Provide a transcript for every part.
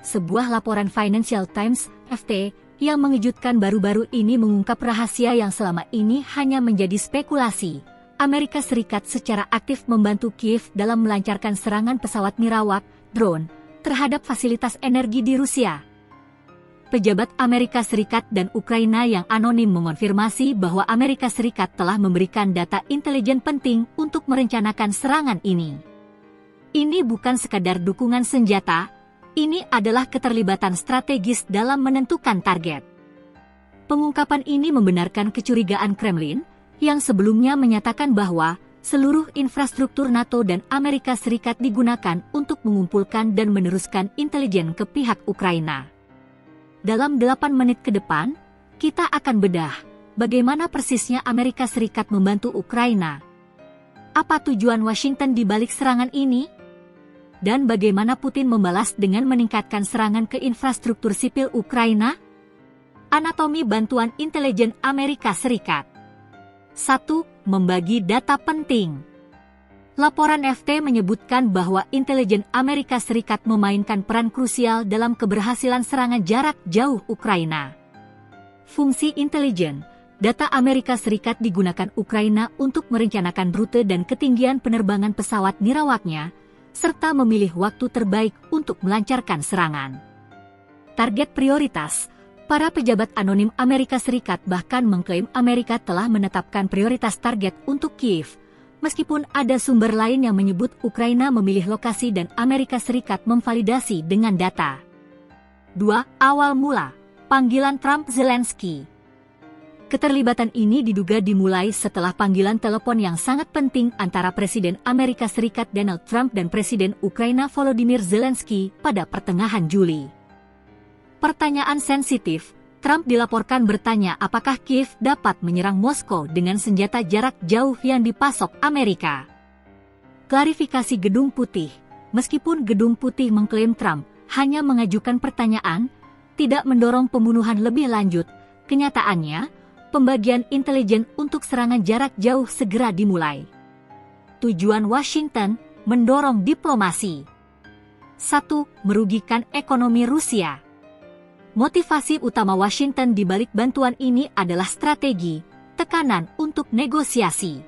Sebuah laporan Financial Times, FT, yang mengejutkan baru-baru ini mengungkap rahasia yang selama ini hanya menjadi spekulasi. Amerika Serikat secara aktif membantu Kiev dalam melancarkan serangan pesawat nirawak, drone, terhadap fasilitas energi di Rusia. Pejabat Amerika Serikat dan Ukraina yang anonim mengonfirmasi bahwa Amerika Serikat telah memberikan data intelijen penting untuk merencanakan serangan ini. Ini bukan sekadar dukungan senjata, ini adalah keterlibatan strategis dalam menentukan target. Pengungkapan ini membenarkan kecurigaan Kremlin, yang sebelumnya menyatakan bahwa seluruh infrastruktur NATO dan Amerika Serikat digunakan untuk mengumpulkan dan meneruskan intelijen ke pihak Ukraina. Dalam 8 menit ke depan, kita akan bedah bagaimana persisnya Amerika Serikat membantu Ukraina. Apa tujuan Washington di balik serangan ini? Dan bagaimana Putin membalas dengan meningkatkan serangan ke infrastruktur sipil Ukraina? Anatomi bantuan intelijen Amerika Serikat. 1. Membagi data penting. Laporan FT menyebutkan bahwa intelijen Amerika Serikat memainkan peran krusial dalam keberhasilan serangan jarak jauh Ukraina. Fungsi intelijen, data Amerika Serikat digunakan Ukraina untuk merencanakan rute dan ketinggian penerbangan pesawat nirawaknya, serta memilih waktu terbaik untuk melancarkan serangan. Target prioritas. Para pejabat anonim Amerika Serikat bahkan mengklaim Amerika telah menetapkan prioritas target untuk Kiev, meskipun ada sumber lain yang menyebut Ukraina memilih lokasi dan Amerika Serikat memvalidasi dengan data. 2. Awal mula. Panggilan Trump-Zelensky. Keterlibatan ini diduga dimulai setelah panggilan telepon yang sangat penting antara Presiden Amerika Serikat Donald Trump dan Presiden Ukraina Volodymyr Zelensky pada pertengahan Juli. Pertanyaan sensitif, Trump dilaporkan bertanya apakah Kiev dapat menyerang Moskow dengan senjata jarak jauh yang dipasok Amerika. Klarifikasi Gedung Putih. Meskipun Gedung Putih mengklaim Trump hanya mengajukan pertanyaan, tidak mendorong pembunuhan lebih lanjut, kenyataannya, pembagian intelijen untuk serangan jarak jauh segera dimulai. Tujuan Washington, mendorong diplomasi. 1. Merugikan ekonomi Rusia. Motivasi utama Washington di balik bantuan ini adalah strategi, tekanan untuk negosiasi.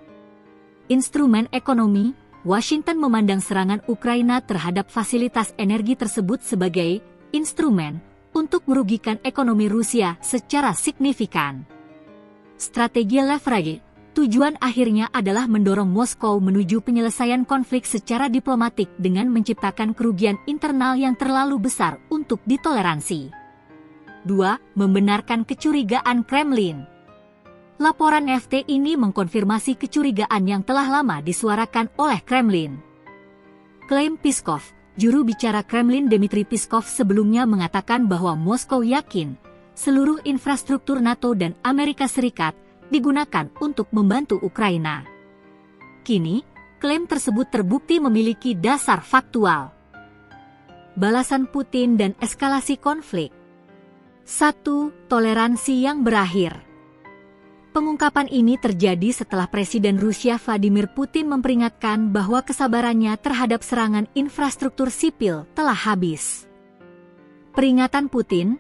Instrumen ekonomi, Washington memandang serangan Ukraina terhadap fasilitas energi tersebut sebagai instrumen untuk merugikan ekonomi Rusia secara signifikan. Strategi leverage, tujuan akhirnya adalah mendorong Moskow menuju penyelesaian konflik secara diplomatik dengan menciptakan kerugian internal yang terlalu besar untuk ditoleransi. 2. Membenarkan kecurigaan Kremlin. Laporan FT ini mengkonfirmasi kecurigaan yang telah lama disuarakan oleh Kremlin. Klaim Peskov, juru bicara Kremlin Dmitry Peskov sebelumnya mengatakan bahwa Moskow yakin seluruh infrastruktur NATO dan Amerika Serikat digunakan untuk membantu Ukraina. Kini, klaim tersebut terbukti memiliki dasar faktual. Balasan Putin dan eskalasi konflik. 1. Toleransi yang berakhir. Pengungkapan ini terjadi setelah Presiden Rusia Vladimir Putin memperingatkan bahwa kesabarannya terhadap serangan infrastruktur sipil telah habis. Peringatan Putin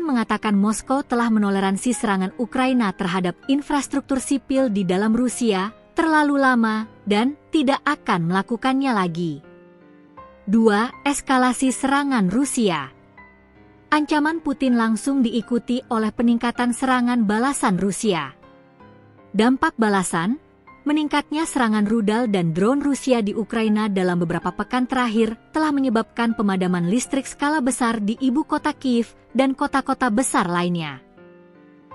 mengatakan Moskow telah menoleransi serangan Ukraina terhadap infrastruktur sipil di dalam Rusia terlalu lama dan tidak akan melakukannya lagi. 2. Eskalasi serangan Rusia. Ancaman Putin langsung diikuti oleh peningkatan serangan balasan Rusia. Dampak balasan, meningkatnya serangan rudal dan drone Rusia di Ukraina dalam beberapa pekan terakhir telah menyebabkan pemadaman listrik skala besar di ibu kota Kiev dan kota-kota besar lainnya.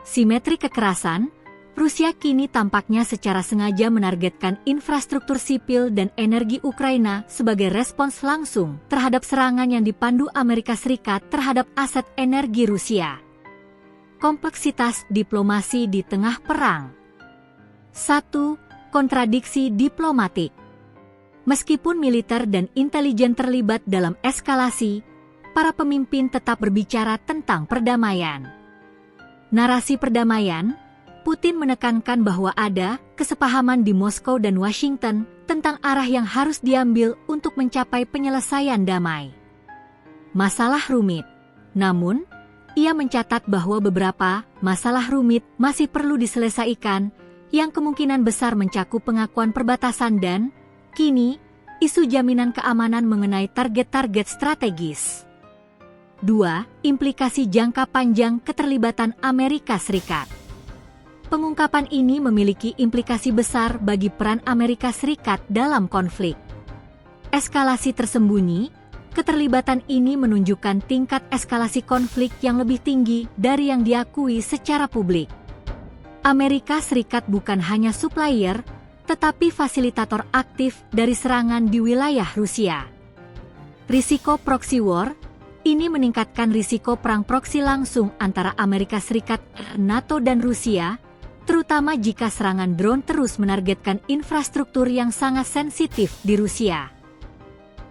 Simetri kekerasan, Rusia kini tampaknya secara sengaja menargetkan infrastruktur sipil dan energi Ukraina sebagai respons langsung terhadap serangan yang dipandu Amerika Serikat terhadap aset energi Rusia. Kompleksitas diplomasi di tengah perang. 1. Kontradiksi diplomatik. Meskipun militer dan intelijen terlibat dalam eskalasi, para pemimpin tetap berbicara tentang perdamaian. Narasi perdamaian, Putin menekankan bahwa ada kesepahaman di Moskow dan Washington tentang arah yang harus diambil untuk mencapai penyelesaian damai. masalah rumit. Namun, ia mencatat bahwa beberapa masalah rumit masih perlu diselesaikan, yang kemungkinan besar mencakup pengakuan perbatasan dan, kini, isu jaminan keamanan mengenai target-target strategis. 2. Implikasi jangka panjang keterlibatan Amerika Serikat. Pengungkapan ini memiliki implikasi besar bagi peran Amerika Serikat dalam konflik. Eskalasi tersembunyi, keterlibatan ini menunjukkan tingkat eskalasi konflik yang lebih tinggi dari yang diakui secara publik. Amerika Serikat bukan hanya supplier, tetapi fasilitator aktif dari serangan di wilayah Rusia. Risiko proxy war, ini meningkatkan risiko perang proksi langsung antara Amerika Serikat, NATO dan Rusia, terutama jika serangan drone terus menargetkan infrastruktur yang sangat sensitif di Rusia.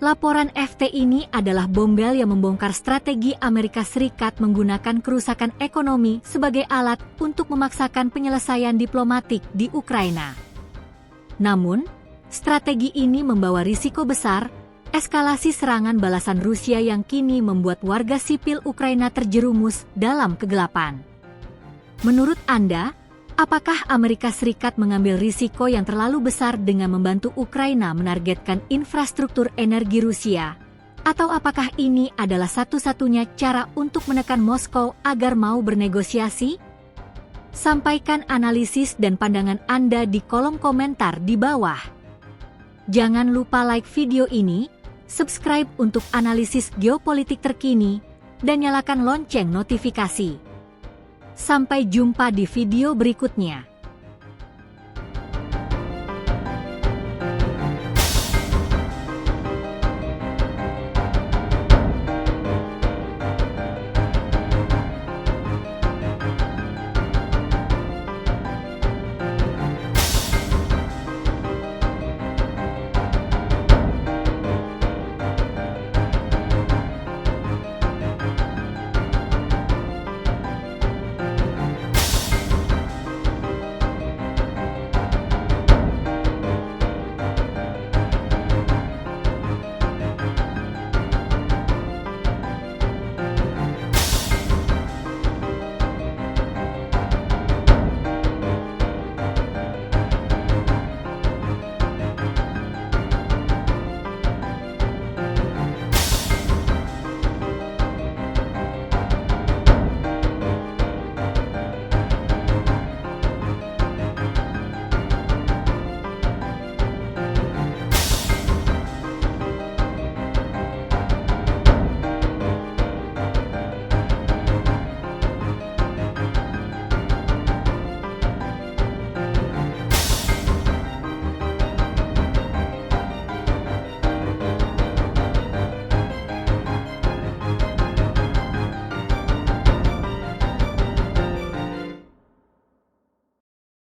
Laporan FT ini adalah bom bel yang membongkar strategi Amerika Serikat menggunakan kerusakan ekonomi sebagai alat untuk memaksakan penyelesaian diplomatik di Ukraina. Namun, strategi ini membawa risiko besar, eskalasi serangan balasan Rusia yang kini membuat warga sipil Ukraina terjerumus dalam kegelapan. Menurut Anda, apakah Amerika Serikat mengambil risiko yang terlalu besar dengan membantu Ukraina menargetkan infrastruktur energi Rusia? Atau apakah ini adalah satu-satunya cara untuk menekan Moskow agar mau bernegosiasi? Sampaikan analisis dan pandangan Anda di kolom komentar di bawah. Jangan lupa like video ini, subscribe untuk analisis geopolitik terkini, dan nyalakan lonceng notifikasi. Sampai jumpa di video berikutnya.